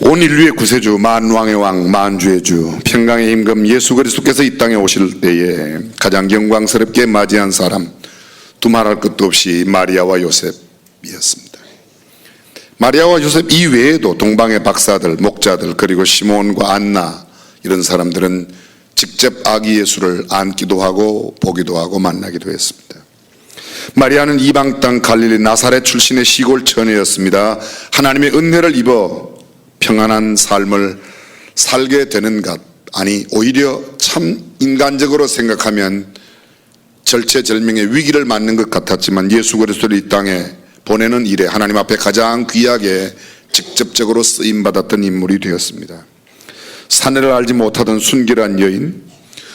온 인류의 구세주, 만왕의 왕, 만주의 주, 평강의 임금 예수 그리스도께서 이 땅에 오실 때에 가장 영광스럽게 맞이한 사람, 두말할 것도 없이 마리아와 요셉이었습니다. 마리아와 요셉 이외에도 동방의 박사들, 목자들, 그리고 시몬과 안나, 이런 사람들은 직접 아기 예수를 안기도 하고 보기도 하고 만나기도 했습니다. 마리아는 이방 땅 갈릴리 나사렛 출신의 시골 처녀였습니다. 하나님의 은혜를 입어 평안한 삶을 살게 되는 것, 아니 오히려 참 인간적으로 생각하면 절체절명의 위기를 맞는 것 같았지만 예수 그리스도를 이 땅에 보내는 일에 하나님 앞에 가장 귀하게 직접적으로 쓰임받았던 인물이 되었습니다. 사내를 알지 못하던 순결한 여인,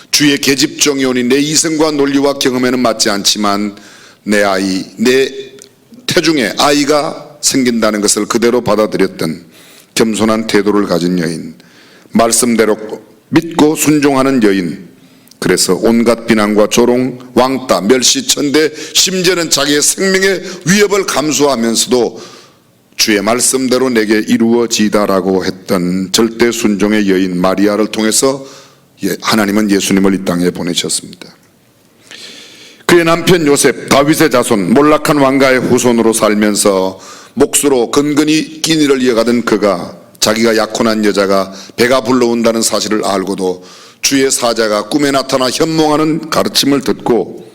주의 계집종이 오니 내 이성과 논리와 경험에는 맞지 않지만 내 아이, 내 태중에 아이가 생긴다는 것을 그대로 받아들였던 겸손한 태도를 가진 여인, 말씀대로 믿고 순종하는 여인, 그래서 온갖 비난과 조롱, 왕따, 멸시, 천대, 심지어는 자기의 생명의 위협을 감수하면서도 주의 말씀대로 내게 이루어지다라고 했던 절대 순종의 여인 마리아를 통해서 하나님은 예수님을 이 땅에 보내셨습니다. 그의 남편 요셉, 다윗의 자손, 몰락한 왕가의 후손으로 살면서 몫으로 근근히 끼니를 이어가던 그가 자기가 약혼한 여자가 배가 불러온다는 사실을 알고도 주의 사자가 꿈에 나타나 현몽하는 가르침을 듣고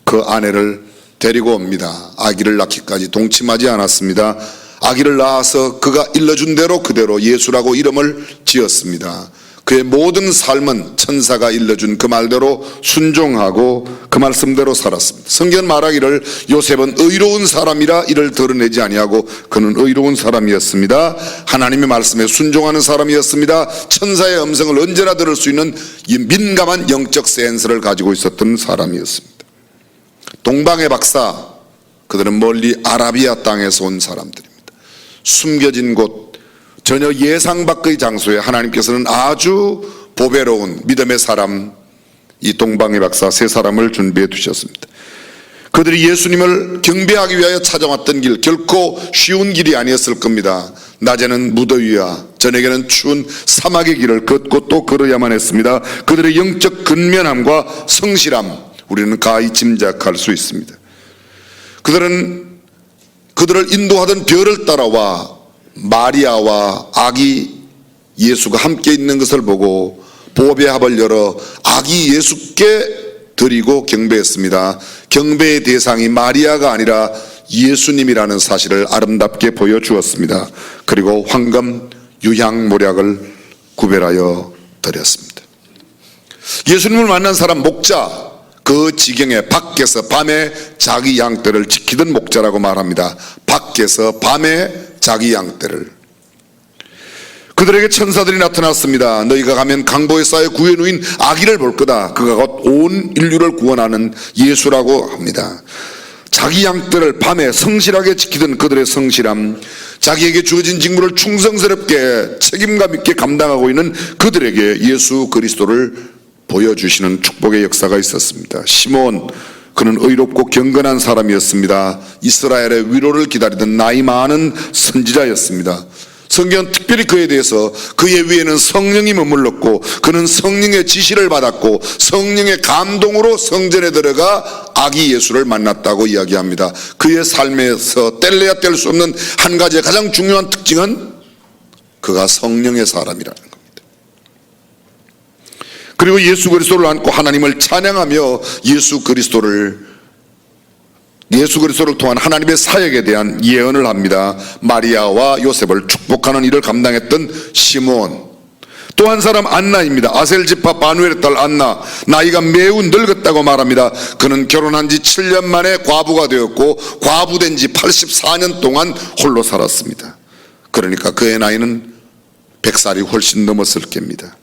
그 아내를 데리고 옵니다. 아기를 낳기까지 동침하지 않았습니다. 아기를 낳아서 그가 일러준 대로 그대로 예수라고 이름을 지었습니다. 그의 모든 삶은 천사가 일러준 그 말대로 순종하고 그 말씀대로 살았습니다. 성경 말하기를 요셉은 의로운 사람이라 이를 드러내지 아니하고 그는 의로운 사람이었습니다. 하나님의 말씀에 순종하는 사람이었습니다. 천사의 음성을 언제나 들을 수 있는 이 민감한 영적 센서를 가지고 있었던 사람이었습니다. 동방의 박사, 그들은 멀리 아라비아 땅에서 온 사람들입니다. 숨겨진 곳, 전혀 예상 밖의 장소에 하나님께서는 아주 보배로운 믿음의 사람, 이 동방의 박사 세 사람을 준비해 두셨습니다. 그들이 예수님을 경배하기 위하여 찾아왔던 길, 결코 쉬운 길이 아니었을 겁니다. 낮에는 무더위와 저녁에는 추운 사막의 길을 걷고 또 걸어야만 했습니다. 그들의 영적 근면함과 성실함, 우리는 가히 짐작할 수 있습니다. 그들을 인도하던 별을 따라와 마리아와 아기 예수가 함께 있는 것을 보고 보배의 합을 열어 아기 예수께 드리고 경배했습니다. 경배의 대상이 마리아가 아니라 예수님이라는 사실을 아름답게 보여주었습니다. 그리고 황금, 유향, 모략을 구별하여 드렸습니다. 예수님을 만난 사람 목자, 그 지경에 밖에서 밤에 자기 양떼를 지키던 목자라고 말합니다. 밖에서 밤에 자기 양떼를. 그들에게 천사들이 나타났습니다. 너희가 가면 강보에 쌓여 구해 누인 아기를 볼 거다. 그가 곧 온 인류를 구원하는 예수라고 합니다. 자기 양떼를 밤에 성실하게 지키던 그들의 성실함, 자기에게 주어진 직무를 충성스럽게 책임감 있게 감당하고 있는 그들에게 예수 그리스도를 보여주시는 축복의 역사가 있었습니다. 시몬, 그는 의롭고 경건한 사람이었습니다. 이스라엘의 위로를 기다리던 나이 많은 선지자였습니다. 성경은 특별히 그에 대해서 그의 위에는 성령이 머물렀고 그는 성령의 지시를 받았고 성령의 감동으로 성전에 들어가 아기 예수를 만났다고 이야기합니다. 그의 삶에서 뗄래야 뗄 수 없는 한 가지의 가장 중요한 특징은 그가 성령의 사람이라는 겁니다. 그리고 예수 그리스도를 안고 하나님을 찬양하며 예수 그리스도를 통한 하나님의 사역에 대한 예언을 합니다. 마리아와 요셉을 축복하는 일을 감당했던 시몬, 또 한 사람 안나입니다. 아셀 지파 바누엘의 딸 안나, 나이가 매우 늙었다고 말합니다. 그는 결혼한 지 7년 만에 과부가 되었고 과부된 지 84년 동안 홀로 살았습니다. 그러니까 그의 나이는 100살이 훨씬 넘었을 겁니다.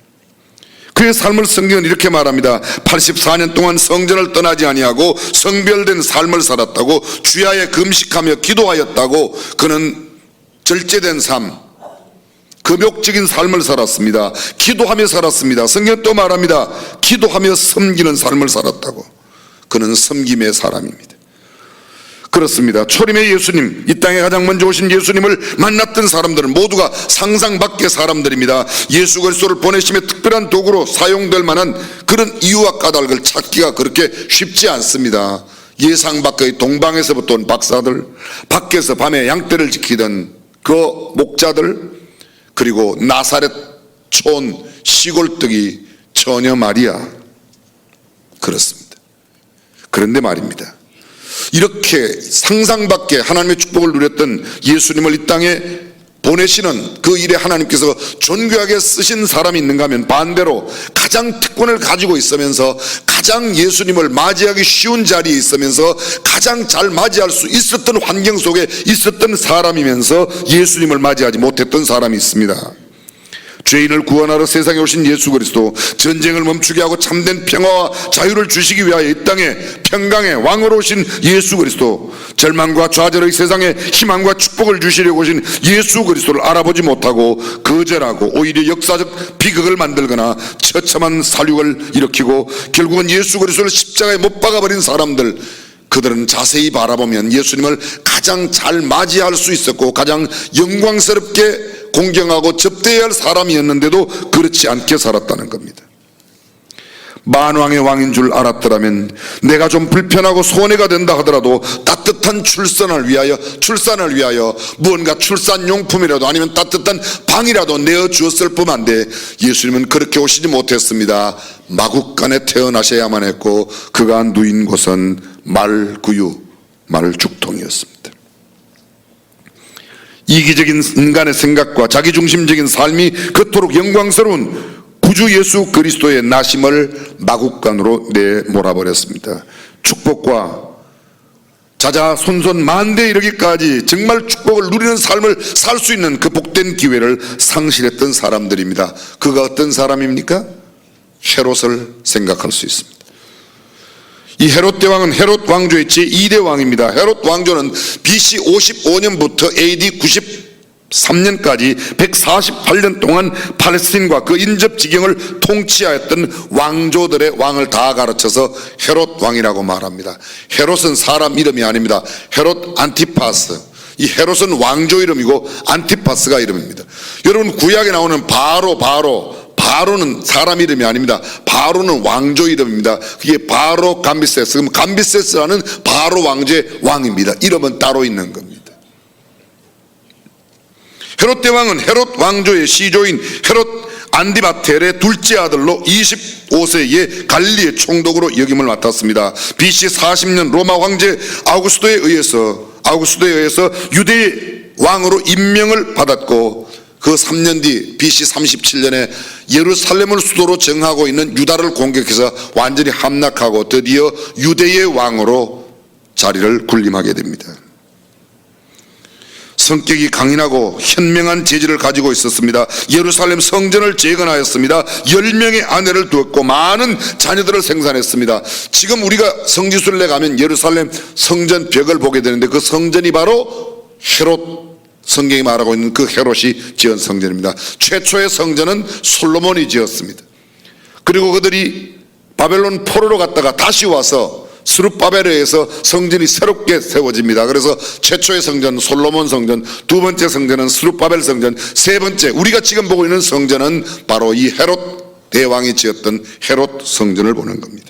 그의 삶을 성경은 이렇게 말합니다. 84년 동안 성전을 떠나지 아니하고 성별된 삶을 살았다고, 주야에 금식하며 기도하였다고. 그는 절제된 삶, 금욕적인 삶을 살았습니다. 기도하며 살았습니다. 성경은 또 말합니다. 기도하며 섬기는 삶을 살았다고. 그는 섬김의 사람입니다. 그렇습니다. 초림의 예수님, 이 땅에 가장 먼저 오신 예수님을 만났던 사람들은 모두가 상상 밖의 사람들입니다. 예수 그리스도를 보내심의 특별한 도구로 사용될 만한 그런 이유와 까닭을 찾기가 그렇게 쉽지 않습니다. 예상 밖의 동방에서부터 온 박사들, 밖에서 밤에 양떼를 지키던 그 목자들, 그리고 나사렛 촌 시골뜨기 처녀 마리아, 그렇습니다. 그런데 말입니다, 이렇게 상상 밖의 하나님의 축복을 누렸던 예수님을 이 땅에 보내시는 그 일에 하나님께서 존귀하게 쓰신 사람이 있는가 하면 반대로 가장 특권을 가지고 있으면서 가장 예수님을 맞이하기 쉬운 자리에 있으면서 가장 잘 맞이할 수 있었던 환경 속에 있었던 사람이면서 예수님을 맞이하지 못했던 사람이 있습니다. 죄인을 구원하러 세상에 오신 예수 그리스도, 전쟁을 멈추게 하고 참된 평화와 자유를 주시기 위하여 이 땅에 평강의 왕으로 오신 예수 그리스도, 절망과 좌절의 세상에 희망과 축복을 주시려고 오신 예수 그리스도를 알아보지 못하고 거절하고 오히려 역사적 비극을 만들거나 처참한 살육을 일으키고 결국은 예수 그리스도를 십자가에 못 박아버린 사람들, 그들은 자세히 바라보면 예수님을 가장 잘 맞이할 수 있었고 가장 영광스럽게 공경하고 접대해야 할 사람이었는데도 그렇지 않게 살았다는 겁니다. 만왕의 왕인 줄 알았더라면 내가 좀 불편하고 손해가 된다 하더라도 따뜻한 출산을 위하여 무언가 출산용품이라도 아니면 따뜻한 방이라도 내어주었을 뿐인데 예수님은 그렇게 오시지 못했습니다. 마국간에 태어나셔야만 했고 그가 누인 곳은 말구유, 말죽통이었습니다. 이기적인 인간의 생각과 자기중심적인 삶이 그토록 영광스러운 구주 예수 그리스도의 나심을 마국간으로 내몰아버렸습니다. 축복과 자자손손 만대에 이르기까지 정말 축복을 누리는 삶을 살 수 있는 그 복된 기회를 상실했던 사람들입니다. 그가 어떤 사람입니까? 헤롯을 생각할 수 있습니다. 이 헤롯 대왕은 헤롯 왕조의 제2대 왕입니다. 헤롯 왕조는 BC 55년부터 AD 93년까지 148년 동안 팔레스틴과 그 인접 지경을 통치하였던 왕조들의 왕을 다 가르쳐서 헤롯 왕이라고 말합니다. 헤롯은 사람 이름이 아닙니다. 헤롯 안티파스. 이 헤롯은 왕조 이름이고 안티파스가 이름입니다. 여러분, 구약에 나오는 바로는 사람 이름이 아닙니다. 바로는 왕조 이름입니다. 그게 바로 감비세스. 그럼 감비세스라는 바로 왕조의 왕입니다. 이름은 따로 있는 겁니다. 헤롯 대왕은 헤롯 왕조의 시조인 헤롯 안디바텔의 둘째 아들로 25세에 갈릴리의 총독으로 역임을 맡았습니다. BC 40년 로마 황제 아우구스도에 의해서 유대의 왕으로 임명을 받았고 그 3년 뒤 BC 37년에 예루살렘을 수도로 정하고 있는 유다를 공격해서 완전히 함락하고 드디어 유대의 왕으로 자리를 군림하게 됩니다. 성격이 강인하고 현명한 재질을 가지고 있었습니다. 예루살렘 성전을 재건하였습니다. 10명의 아내를 두었고 많은 자녀들을 생산했습니다. 지금 우리가 성지순례 가면 예루살렘 성전 벽을 보게 되는데 그 성전이 바로 헤롯, 성경이 말하고 있는 그 헤롯이 지은 성전입니다. 최초의 성전은 솔로몬이 지었습니다. 그리고 그들이 바벨론 포로로 갔다가 다시 와서 스룹바벨에 의해서 성전이 새롭게 세워집니다. 그래서 최초의 성전 솔로몬 성전, 두 번째 성전은 스룹바벨 성전, 세 번째 우리가 지금 보고 있는 성전은 바로 이 헤롯 대왕이 지었던 헤롯 성전을 보는 겁니다.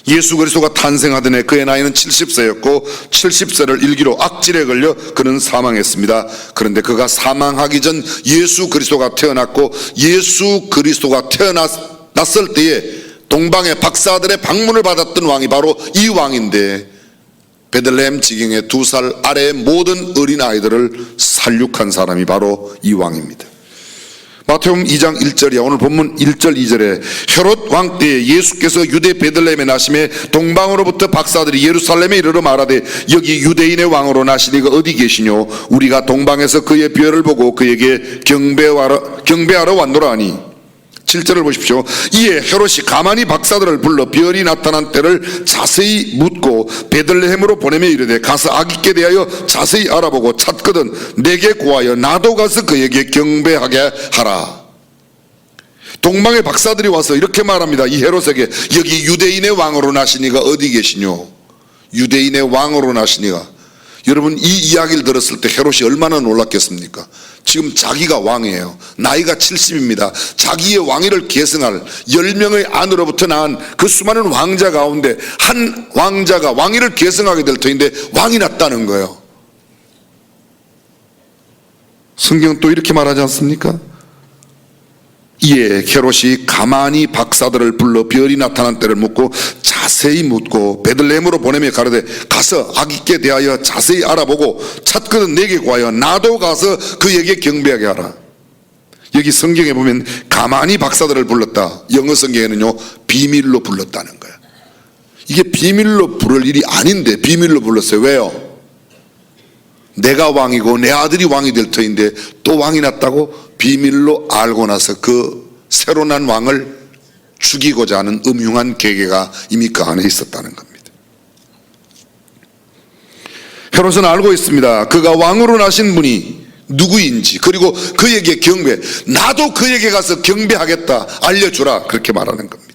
예수 그리스도가 탄생하던 해 그의 나이는 70세였고 70세를 일기로 악질에 걸려 그는 사망했습니다. 그런데 그가 사망하기 전 예수 그리스도가 태어났고 예수 그리스도가 태어났을 때에 동방의 박사들의 방문을 받았던 왕이 바로 이 왕인데 베들레헴 지경의 2살 아래의 모든 어린아이들을 살육한 사람이 바로 이 왕입니다. 마태복음 2장 1절이야. 오늘 본문 1절 2절에 헤롯 왕 때에 예수께서 유대 베들레헴에 나심에 동방으로부터 박사들이 예루살렘에 이르러 말하되 여기 유대인의 왕으로 나시니가 어디 계시뇨? 우리가 동방에서 그의 별을 보고 그에게 경배하러 왔노라 하니. 7절을 보십시오. 이에 헤롯이 가만히 박사들을 불러 별이 나타난 때를 자세히 묻고 베들레헴으로 보내며 이르되 가서 아기께 대하여 자세히 알아보고 찾거든 내게 고하여 나도 가서 그에게 경배하게 하라. 동방의 박사들이 와서 이렇게 말합니다. 이 헤롯에게 여기 유대인의 왕으로 나시니가 어디 계시뇨? 유대인의 왕으로 나시니가. 여러분, 이 이야기를 들었을 때 헤롯이 얼마나 놀랐겠습니까? 지금 자기가 왕이에요. 나이가 70입니다. 자기의 왕위를 계승할 10명의 아내로부터 낳은 그 수많은 왕자 가운데 한 왕자가 왕위를 계승하게 될 터인데 왕이 났다는 거예요. 성경은 또 이렇게 말하지 않습니까? 이에 헤롯이 가만히 박사들을 불러 별이 나타난 때를 묻고 자세히 묻고 베들레헴으로 보내며 가로되 가서 아기께 대하여 자세히 알아보고 찾거든 내게 구하여 나도 가서 그에게 경배하게 하라. 여기 성경에 보면 가만히 박사들을 불렀다. 영어 성경에는요 비밀로 불렀다는 거예요. 이게 비밀로 부를 일이 아닌데 비밀로 불렀어요. 왜요? 내가 왕이고 내 아들이 왕이 될 터인데 또 왕이 났다고 비밀로 알고 나서 그 새로 난 왕을 죽이고자 하는 음흉한 계계가 이미 그 안에 있었다는 겁니다. 헤롯은 알고 있습니다. 그가 왕으로 나신 분이 누구인지, 그리고 그에게 경배, 나도 그에게 가서 경배하겠다 알려주라, 그렇게 말하는 겁니다.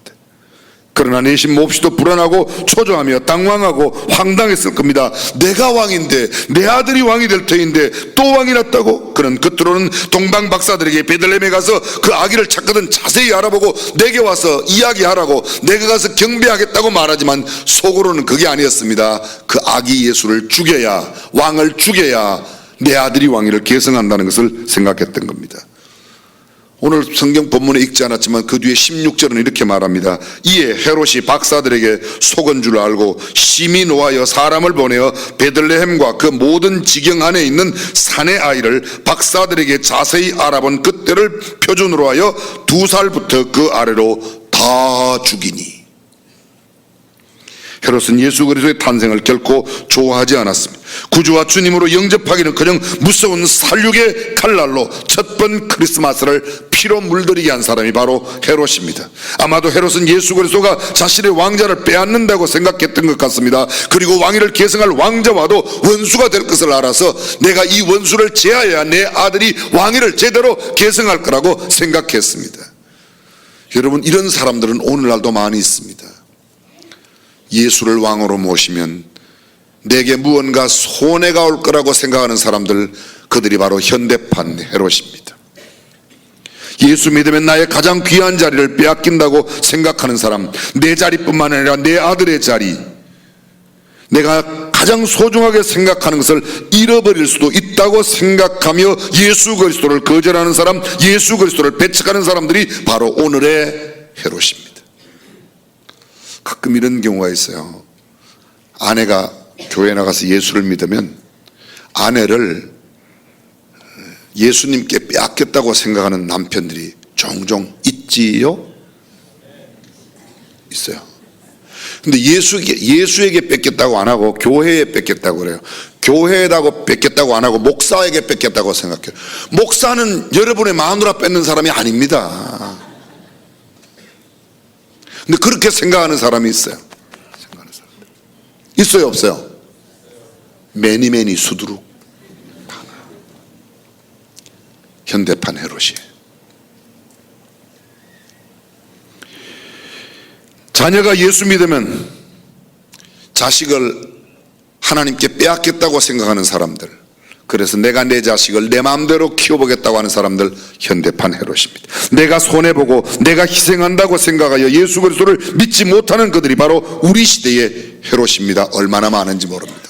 그러나 내심 몹시도 불안하고 초조하며 당황하고 황당했을 겁니다. 내가 왕인데, 내 아들이 왕이 될 터인데 또 왕이 났다고? 그는 겉으로는 동방 박사들에게 베들레헴에 가서 그 아기를 찾거든 자세히 알아보고 내게 와서 이야기하라고, 내가 가서 경배하겠다고 말하지만 속으로는 그게 아니었습니다. 그 아기 예수를 죽여야, 왕을 죽여야 내 아들이 왕위를 계승한다는 것을 생각했던 겁니다. 오늘 성경 본문에 읽지 않았지만 그 뒤에 16절은 이렇게 말합니다. 이에 헤롯이 박사들에게 속은 줄 알고 심히 노하여 사람을 보내어 베들레헴과 그 모든 지경 안에 있는 산의 아이를 박사들에게 자세히 알아본 그때를 표준으로 하여 2살부터 그 아래로 다 죽이니. 헤롯은 예수 그리스도의 탄생을 결코 좋아하지 않았습니다. 구주와 주님으로 영접하기는커녕 무서운 살육의 칼날로 첫 번 크리스마스를 피로 물들이게 한 사람이 바로 헤롯입니다. 아마도 헤롯은 예수 그리스도가 자신의 왕자를 빼앗는다고 생각했던 것 같습니다. 그리고 왕위를 계승할 왕자와도 원수가 될 것을 알아서 내가 이 원수를 제하여야 내 아들이 왕위를 제대로 계승할 거라고 생각했습니다. 여러분, 이런 사람들은 오늘날도 많이 있습니다. 예수를 왕으로 모시면 내게 무언가 손해가 올 거라고 생각하는 사람들, 그들이 바로 현대판 헤롯입니다. 예수 믿으면 나의 가장 귀한 자리를 빼앗긴다고 생각하는 사람, 내 자리뿐만 아니라 내 아들의 자리, 내가 가장 소중하게 생각하는 것을 잃어버릴 수도 있다고 생각하며 예수 그리스도를 거절하는 사람, 예수 그리스도를 배척하는 사람들이 바로 오늘의 헤롯입니다. 가끔 이런 경우가 있어요. 아내가 교회 나가서 예수를 믿으면 아내를 예수님께 빼앗겼다고 생각하는 남편들이 종종 있지요? 있어요. 근데 예수에게 뺏겼다고 안 하고 교회에 뺏겼다고 그래요. 교회에다고 뺏겼다고 안 하고 목사에게 뺏겼다고 생각해요. 목사는 여러분의 마누라 뺏는 사람이 아닙니다. 근데 그렇게 생각하는 사람이 있어요. 있어요, 없어요? 매니매니 수두룩. 현대판 헤롯이에요. 자녀가 예수 믿으면 자식을 하나님께 빼앗겠다고 생각하는 사람들, 그래서 내가 내 자식을 내 마음대로 키워보겠다고 하는 사람들, 현대판 헤롯입니다. 내가 손해보고 내가 희생한다고 생각하여 예수 그리스도를 믿지 못하는 그들이 바로 우리 시대의 헤롯입니다. 얼마나 많은지 모릅니다.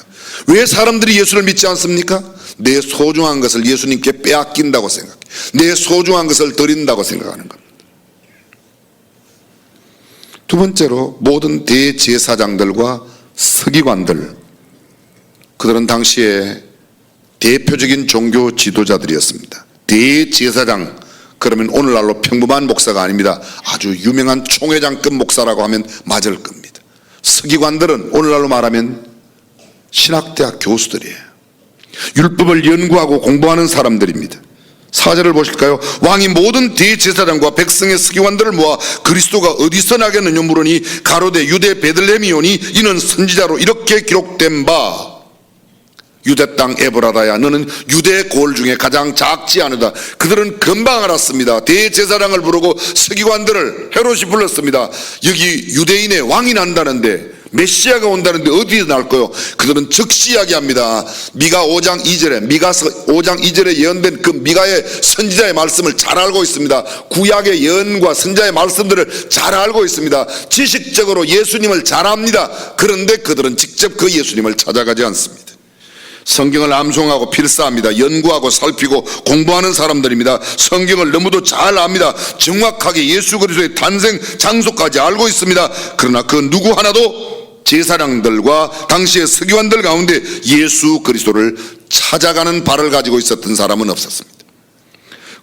왜 사람들이 예수를 믿지 않습니까? 내 소중한 것을 예수님께 빼앗긴다고 생각해, 내 소중한 것을 드린다고 생각하는 겁니다. 두 번째로, 모든 대제사장들과 서기관들, 그들은 당시에 대표적인 종교 지도자들이었습니다. 대제사장, 그러면 오늘날로 평범한 목사가 아닙니다. 아주 유명한 총회장급 목사라고 하면 맞을 겁니다. 서기관들은 오늘날로 말하면 신학대학 교수들이에요. 율법을 연구하고 공부하는 사람들입니다. 4절을 보실까요? 왕이 모든 대제사장과 백성의 서기관들을 모아 그리스도가 어디서 나겠느냐 물으니 가로되 유대 베들레헴이오니 이는 선지자로 이렇게 기록된 바 유대 땅 에브라다야 너는 유대 고을 중에 가장 작지 않으다. 그들은 금방 알았습니다. 대제사장을 부르고 서기관들을 헤롯이 불렀습니다. 여기 유대인의 왕이 난다는데 메시아가 온다는데 어디에 나올까요? 그들은 즉시 이야기합니다. 미가 5장 2절에 미가서 5장 2절에 예언된 그 미가의 선지자의 말씀을 잘 알고 있습니다. 구약의 예언과 선지자의 말씀들을 잘 알고 있습니다. 지식적으로 예수님을 잘 압니다. 그런데 그들은 직접 그 예수님을 찾아가지 않습니다. 성경을 암송하고 필사합니다. 연구하고 살피고 공부하는 사람들입니다. 성경을 너무도 잘 압니다. 정확하게 예수 그리스도의 탄생 장소까지 알고 있습니다. 그러나 그 누구 하나도 제사장들과 당시의 서기관들 가운데 예수 그리스도를 찾아가는 발을 가지고 있었던 사람은 없었습니다.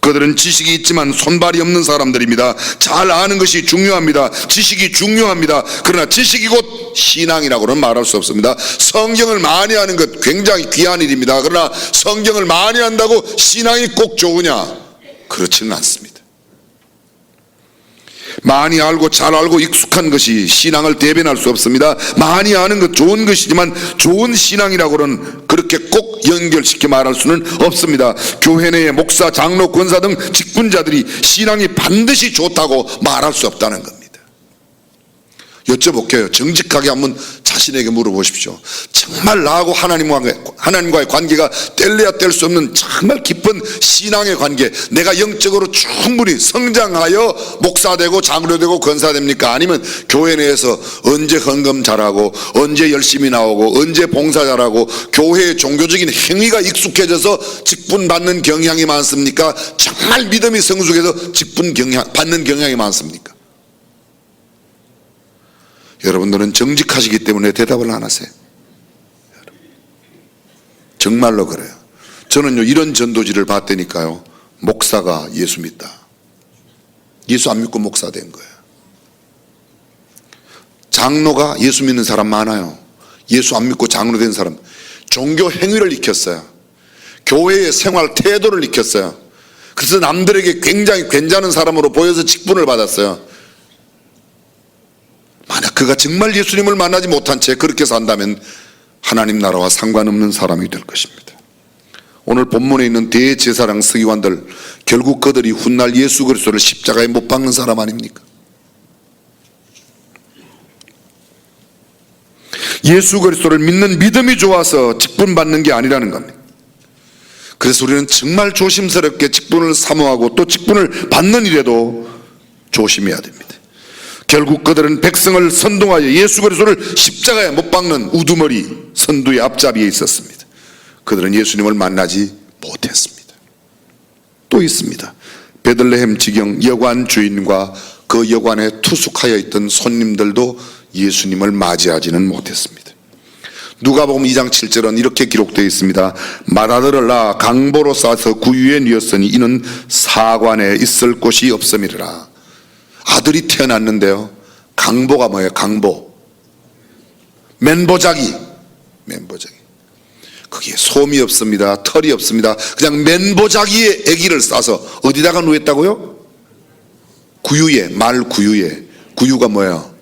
그들은 지식이 있지만 손발이 없는 사람들입니다. 잘 아는 것이 중요합니다. 지식이 중요합니다. 그러나 지식이 곧 신앙이라고는 말할 수 없습니다. 성경을 많이 하는 것 굉장히 귀한 일입니다. 그러나 성경을 많이 한다고 신앙이 꼭 좋으냐? 그렇지는 않습니다. 많이 알고 잘 알고 익숙한 것이 신앙을 대변할 수 없습니다. 많이 아는 것 좋은 것이지만 좋은 신앙이라고는 그렇게 꼭 연결시켜 말할 수는 없습니다. 교회 내의 목사, 장로, 권사 등 직분자들이 신앙이 반드시 좋다고 말할 수 없다는 겁니다. 여쭤볼게요. 정직하게 한번 자신에게 물어보십시오. 정말 나하고 하나님과의 관계가 뗄래야 뗄 수 없는 정말 깊은 신앙의 관계, 내가 영적으로 충분히 성장하여 목사되고 장로되고 권사됩니까? 아니면 교회 내에서 언제 헌금 잘하고 언제 열심히 나오고 언제 봉사 잘하고 교회의 종교적인 행위가 익숙해져서 직분 받는 경향이 많습니까? 정말 믿음이 성숙해서 직분 받는 경향이 많습니까? 여러분들은 정직하시기 때문에 대답을 안 하세요. 정말로 그래요. 저는요 이런 전도지를 봤다니까요. 목사가 예수 믿다. 예수 안 믿고 목사 된 거예요. 장로가 예수 믿는 사람 많아요. 예수 안 믿고 장로 된 사람. 종교 행위를 익혔어요. 교회의 생활 태도를 익혔어요. 그래서 남들에게 굉장히 괜찮은 사람으로 보여서 직분을 받았어요. 만약 그가 정말 예수님을 만나지 못한 채 그렇게 산다면 하나님 나라와 상관없는 사람이 될 것입니다. 오늘 본문에 있는 대제사장 서기관들, 결국 그들이 훗날 예수 그리스도를 십자가에 못 박는 사람 아닙니까? 예수 그리스도를 믿는 믿음이 좋아서 직분 받는 게 아니라는 겁니다. 그래서 우리는 정말 조심스럽게 직분을 사모하고 또 직분을 받는 일에도 조심해야 됩니다. 결국 그들은 백성을 선동하여 예수 그리스도를 십자가에 못 박는 우두머리 선두의 앞잡이에 있었습니다. 그들은 예수님을 만나지 못했습니다. 또 있습니다. 베들레헴 지경 여관 주인과 그 여관에 투숙하여 있던 손님들도 예수님을 맞이하지는 못했습니다. 누가복음 2장 7절은 이렇게 기록되어 있습니다. 맏아들을 낳아 강보로 싸서 구유에 뉘었으니 이는 사관에 있을 곳이 없음이라. 아들이 태어났는데요. 강보가 뭐예요? 강보. 맨보자기. 거기에 솜이 없습니다. 털이 없습니다. 그냥 맨보자기에 아기를 싸서 어디다가 누웠다고요? 구유에, 말 구유에. 구유가 뭐예요?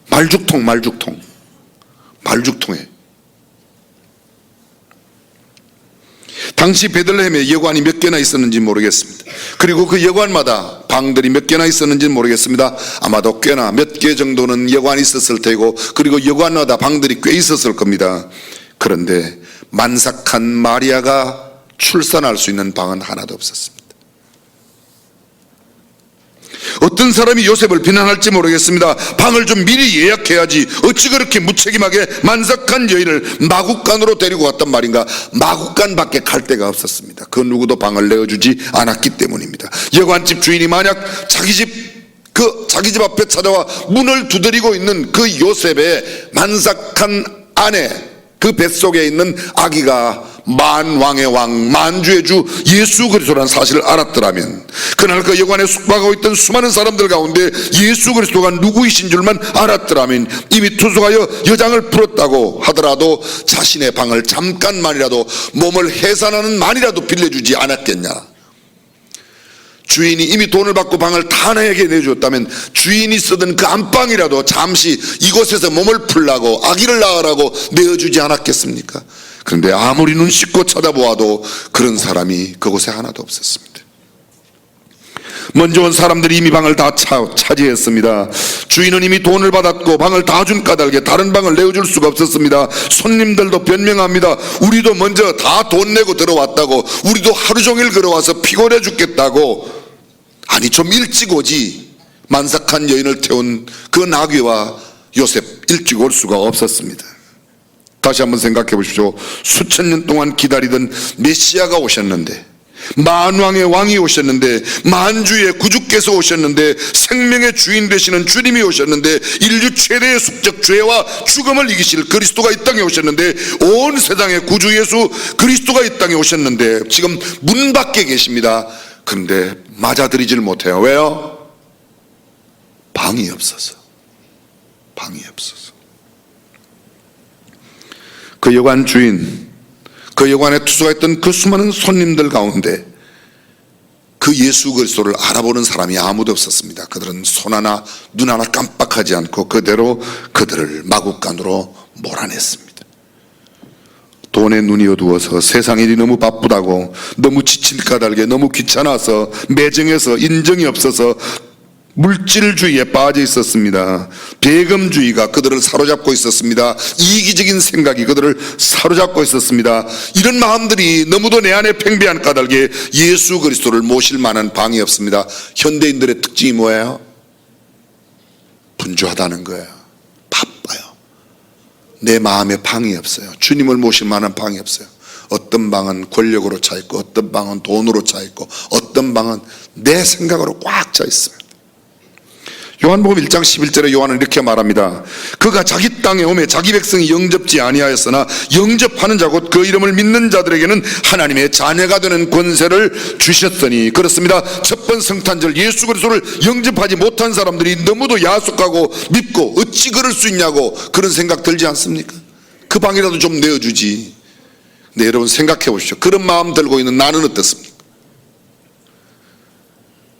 말죽통에. 당시 베들레헴에 여관이 몇 개나 있었는지 모르겠습니다. 그리고 그 여관마다 방들이 몇 개나 있었는지 모르겠습니다. 아마도 꽤나 몇 개 정도는 여관이 있었을 테고, 그리고 여관마다 방들이 꽤 있었을 겁니다. 그런데 만삭한 마리아가 출산할 수 있는 방은 하나도 없었습니다. 어떤 사람이 요셉을 비난할지 모르겠습니다. 방을 좀 미리 예약해야지 어찌 그렇게 무책임하게 만삭한 여인을 마국간으로 데리고 갔단 말인가. 마국간밖에 갈 데가 없었습니다. 그 누구도 방을 내어주지 않았기 때문입니다. 여관집 주인이 만약 자기 집 앞에 찾아와 문을 두드리고 있는 그 요셉의 만삭한 아내, 그 뱃속에 있는 아기가 만왕의 왕, 만주의 주 예수 그리스도라는 사실을 알았더라면, 그날 그 여관에 숙박하고 있던 수많은 사람들 가운데 예수 그리스도가 누구이신 줄만 알았더라면 이미 투숙하여 여장을 풀었다고 하더라도 자신의 방을 잠깐만이라도 몸을 해산하는 만이라도 빌려주지 않았겠냐. 주인이 이미 돈을 받고 방을 타나에게 내주었다면 주인이 쓰던 그 안방이라도 잠시 이곳에서 몸을 풀라고, 아기를 낳으라고 내어주지 않았겠습니까? 그런데 아무리 눈 씻고 쳐다보아도 그런 사람이 그곳에 하나도 없었습니다. 먼저 온 사람들이 이미 방을 다 차지했습니다. 주인은 이미 돈을 받았고 방을 다 준 까닭에 다른 방을 내어줄 수가 없었습니다. 손님들도 변명합니다. 우리도 먼저 다 돈 내고 들어왔다고, 우리도 하루 종일 걸어와서 피곤해 죽겠다고. 아니 좀 일찍 오지. 만삭한 여인을 태운 그 나귀와 요셉 일찍 올 수가 없었습니다. 다시 한번 생각해 보십시오. 수천 년 동안 기다리던 메시아가 오셨는데, 만왕의 왕이 오셨는데, 만주의 구주께서 오셨는데, 생명의 주인 되시는 주님이 오셨는데, 인류 최대의 숙적 죄와 죽음을 이기실 그리스도가 이 땅에 오셨는데, 온 세상의 구주 예수 그리스도가 이 땅에 오셨는데 지금 문 밖에 계십니다. 그런데 맞아들이질 못해요. 왜요? 방이 없어서. 방이 없어서. 그 여관 주인, 그 여관에 투숙했던 그 수많은 손님들 가운데 그 예수 그리스도를 알아보는 사람이 아무도 없었습니다. 그들은 손 하나 눈 하나 깜빡하지 않고 그대로 그들을 마구간으로 몰아냈습니다. 돈에 눈이 어두워서 세상 일이 너무 바쁘다고, 너무 지친 까닭에, 너무 귀찮아서, 매정해서, 인정이 없어서 물질주의에 빠져 있었습니다. 배금주의가 그들을 사로잡고 있었습니다. 이기적인 생각이 그들을 사로잡고 있었습니다. 이런 마음들이 너무도 내 안에 팽배한 까닭에 예수 그리스도를 모실 만한 방이 없습니다. 현대인들의 특징이 뭐예요? 분주하다는 거예요. 바빠요. 내 마음에 방이 없어요. 주님을 모실 만한 방이 없어요. 어떤 방은 권력으로 차 있고, 어떤 방은 돈으로 차 있고, 어떤 방은 내 생각으로 꽉 차 있습니다. 요한복음 1장 11절에 요한은 이렇게 말합니다. 그가 자기 땅에 오매 자기 백성이 영접지 아니하였으나 영접하는 자 곧 그 이름을 믿는 자들에게는 하나님의 자녀가 되는 권세를 주셨으니. 그렇습니다. 첫 번 성탄절 예수 그리스도를 영접하지 못한 사람들이 너무도 야속하고 밉고 어찌 그럴 수 있냐고 그런 생각 들지 않습니까? 그 방이라도 좀 내어주지. 네, 여러분 생각해 보십시오. 그런 마음 들고 있는 나는 어떻습니까?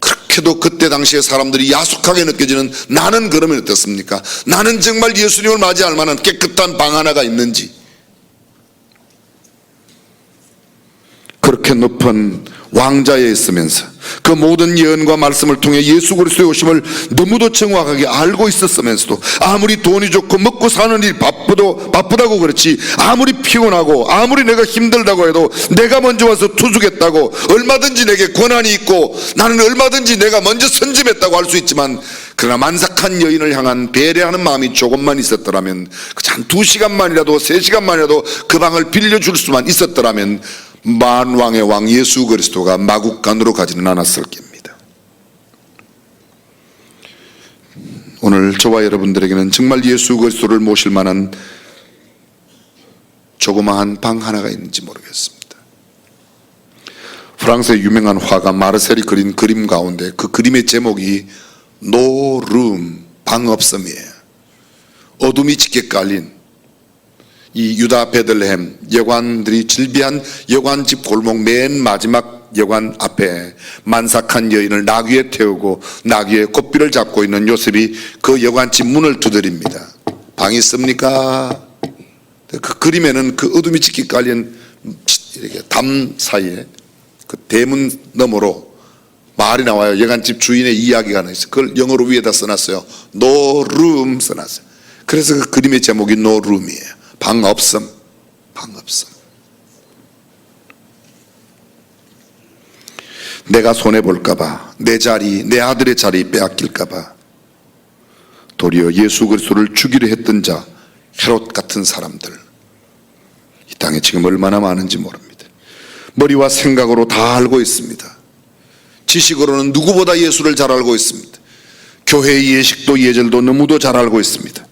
그렇게도 그때 당시에 사람들이 야속하게 느껴지는 나는 그러면 어떻습니까? 나는 정말 예수님을 맞이할 만한 깨끗한 방 하나가 있는지. 그렇게 높은 왕자에 있으면서 그 모든 예언과 말씀을 통해 예수 그리스도의 오심을 너무도 정확하게 알고 있었으면서도 아무리 돈이 좋고 먹고 사는 일이 바쁘다고 그렇지, 아무리 피곤하고 아무리 내가 힘들다고 해도 내가 먼저 와서 투숙했다고, 얼마든지 내게 권한이 있고 나는 얼마든지 내가 먼저 선집했다고 할 수 있지만, 그러나 만삭한 여인을 향한 배려하는 마음이 조금만 있었더라면, 한 2시간만이라도 3시간만이라도 그 방을 빌려줄 수만 있었더라면 만왕의 왕 예수 그리스도가 마구간으로 가지는 않았을 겁니다. 오늘 저와 여러분들에게는 정말 예수 그리스도를 모실 만한 조그마한 방 하나가 있는지 모르겠습니다. 프랑스의 유명한 화가 마르셀이 그린 그림 가운데 그 그림의 제목이 No Room, 방 없음이에요. 어둠이 짙게 깔린 이 유다 베들레헴 여관들이 질비한 여관집 골목 맨 마지막 여관 앞에 만삭한 여인을 나귀에 태우고 나귀의 곱비를 잡고 있는 요셉이 그 여관집 문을 두드립니다. 방이 있습니까? 그 그림에는 그 어둠이 짙게 깔린 이렇게 담 사이에 그 대문 너머로 말이 나와요. 여관집 주인의 이야기가 하나 있어요. 그걸 영어로 위에다 써놨어요. No room 써놨어요. 그래서 그 그림의 제목이 No room이에요. 방 없음, 방 없음. 내가 손해볼까봐, 내 자리, 내 아들의 자리 빼앗길까봐 도리어 예수 그리스도를 죽이려 했던 자, 헤롯 같은 사람들 이 땅에 지금 얼마나 많은지 모릅니다. 머리와 생각으로 다 알고 있습니다. 지식으로는 누구보다 예수를 잘 알고 있습니다. 교회의 예식도 예절도 너무도 잘 알고 있습니다.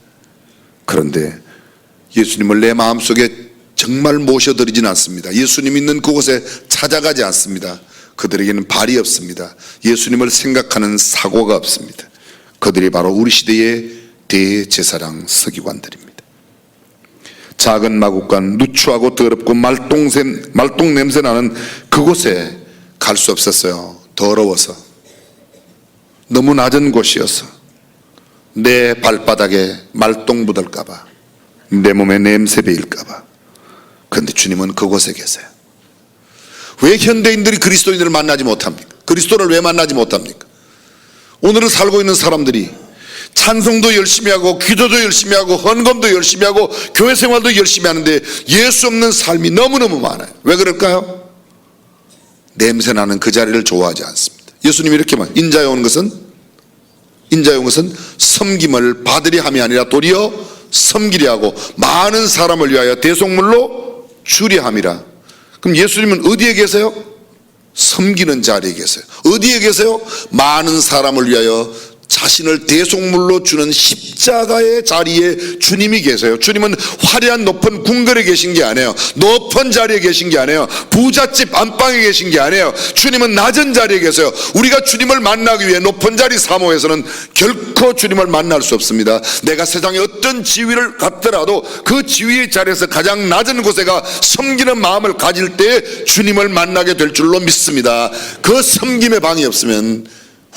그런데 예수님을 내 마음속에 정말 모셔드리진 않습니다. 예수님 있는 그곳에 찾아가지 않습니다. 그들에게는 발이 없습니다. 예수님을 생각하는 사고가 없습니다. 그들이 바로 우리 시대의 대제사장 서기관들입니다. 작은 마구간, 누추하고 더럽고 말똥 냄새 나는 그곳에 갈 수 없었어요. 더러워서, 너무 낮은 곳이어서, 내 발바닥에 말똥 묻을까봐, 내 몸에 냄새 배일까봐. 그런데 주님은 그곳에 계세요. 왜 현대인들이 그리스도인들을 만나지 못합니까? 그리스도를 왜 만나지 못합니까? 오늘을 살고 있는 사람들이 찬송도 열심히 하고 기도도 열심히 하고 헌금도 열심히 하고 교회 생활도 열심히 하는데 예수 없는 삶이 너무너무 많아요. 왜 그럴까요? 냄새나는 그 자리를 좋아하지 않습니다. 예수님이 이렇게 말, 인자에 온 것은 섬김을 받으리 함이 아니라 도리어 섬기려 하고 많은 사람을 위하여 대속물로 주려 함이라. 그럼 예수님은 어디에 계세요? 섬기는 자리에 계세요. 어디에 계세요? 많은 사람을 위하여 자신을 대속물로 주는 십자가의 자리에 주님이 계세요. 주님은 화려한 높은 궁궐에 계신 게 아니에요. 높은 자리에 계신 게 아니에요. 부잣집 안방에 계신 게 아니에요. 주님은 낮은 자리에 계세요. 우리가 주님을 만나기 위해 높은 자리 사모해서는 결코 주님을 만날 수 없습니다. 내가 세상에 어떤 지위를 갖더라도 그 지위의 자리에서 가장 낮은 곳에가 섬기는 마음을 가질 때 주님을 만나게 될 줄로 믿습니다. 그 섬김의 방이 없으면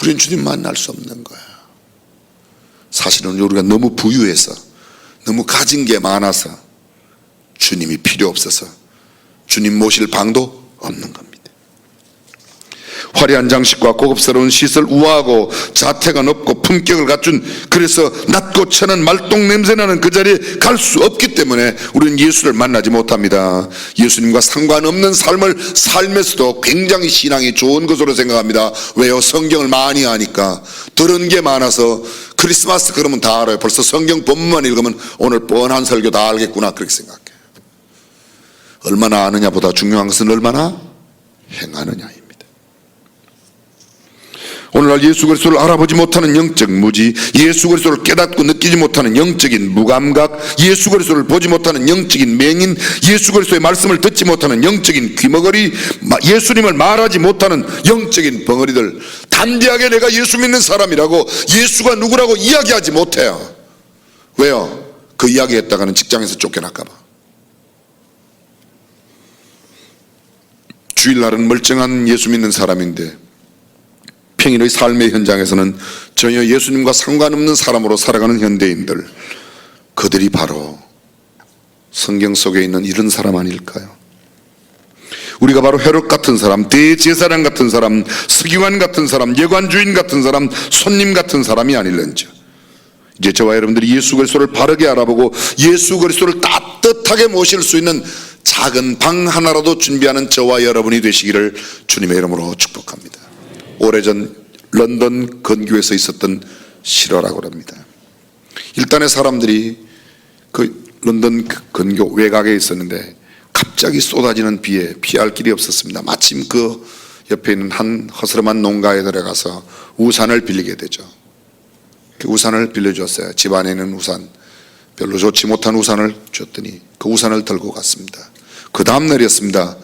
우리는 주님 만날 수 없는 거야. 사실은 우리가 너무 부유해서, 너무 가진 게 많아서 주님이 필요 없어서 주님 모실 방도 없는 겁니다. 화려한 장식과 고급스러운 시설, 우아하고 자태가 높고 품격을 갖춘, 그래서 낮고 천한 말똥 냄새나는 그 자리에 갈 수 없기 때문에 우리는 예수를 만나지 못합니다. 예수님과 상관없는 삶을 살면서도 굉장히 신앙이 좋은 것으로 생각합니다. 왜요? 성경을 많이 아니까. 들은 게 많아서 크리스마스 그러면 다 알아요. 벌써 성경 본문만 읽으면 오늘 뻔한 설교 다 알겠구나, 그렇게 생각해요. 얼마나 아느냐보다 중요한 것은 얼마나 행하느냐입니다. 오늘날 예수 그리스도를 알아보지 못하는 영적 무지, 예수 그리스도를 깨닫고 느끼지 못하는 영적인 무감각, 예수 그리스도를 보지 못하는 영적인 맹인, 예수 그리스도의 말씀을 듣지 못하는 영적인 귀머거리, 예수님을 말하지 못하는 영적인 벙어리들, 담대하게 내가 예수 믿는 사람이라고 예수가 누구라고 이야기하지 못해요. 왜요? 그 이야기했다가는 직장에서 쫓겨날까 봐. 주일날은 멀쩡한 예수 믿는 사람인데 평일의 삶의 현장에서는 전혀 예수님과 상관없는 사람으로 살아가는 현대인들, 그들이 바로 성경 속에 있는 이런 사람 아닐까요? 우리가 바로 헤롯 같은 사람, 대제사장 같은 사람, 서기관 같은 사람, 여관주인 같은 사람, 손님 같은 사람이 아닐런지. 이제 저와 여러분들이 예수 그리스도를 바르게 알아보고 예수 그리스도를 따뜻하게 모실 수 있는 작은 방 하나라도 준비하는 저와 여러분이 되시기를 주님의 이름으로 축복합니다. 오래전 런던 건교에서 있었던 실화라고 합니다. 일단의 사람들이 그 런던 건교 외곽에 있었는데 갑자기 쏟아지는 비에 피할 길이 없었습니다. 마침 그 옆에 있는 한 허스름한 농가에 들어가서 우산을 빌리게 되죠. 그 우산을 빌려줬어요. 집안에는 우산, 별로 좋지 못한 우산을 줬더니 그 우산을 들고 갔습니다. 그 다음 날이었습니다.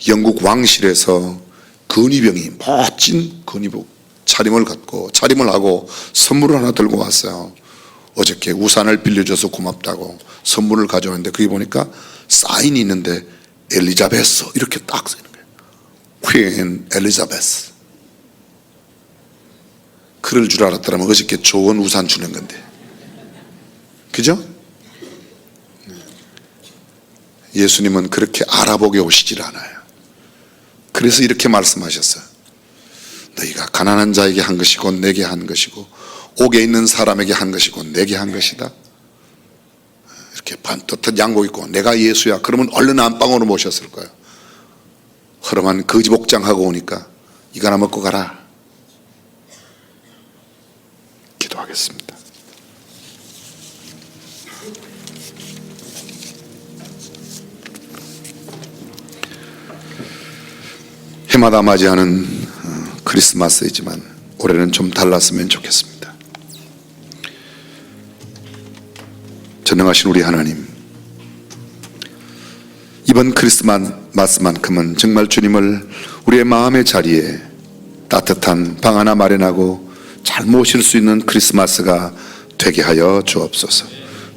영국 왕실에서 근위병이, 멋진 근위복 차림을 하고 선물을 하나 들고 왔어요. 어저께 우산을 빌려줘서 고맙다고 선물을 가져왔는데 거기 보니까 사인이 있는데 엘리자베스 이렇게 딱 쓰이는 거예요. 퀸 엘리자베스. 그럴 줄 알았더라면 어저께 좋은 우산 주는 건데, 그죠? 예수님은 그렇게 알아보게 오시질 않아요. 그래서 이렇게 말씀하셨어요. 너희가 가난한 자에게 한 것이고 내게 한 것이고 옥에 있는 사람에게 한 것이고 내게 한 것이다. 이렇게 반듯한 양복 입고 내가 예수야 그러면 얼른 안방으로 모셨을 거예요. 허름한 거지 복장하고 오니까 이거 하나 먹고 가라. 기도하겠습니다. 해마다 맞이하는 크리스마스이지만 올해는 좀 달랐으면 좋겠습니다. 전능하신 우리 하나님, 이번 크리스마스만큼은 정말 주님을 우리의 마음의 자리에 따뜻한 방 하나 마련하고 잘 모실 수 있는 크리스마스가 되게 하여 주옵소서.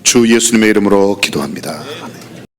주 예수님의 이름으로 기도합니다.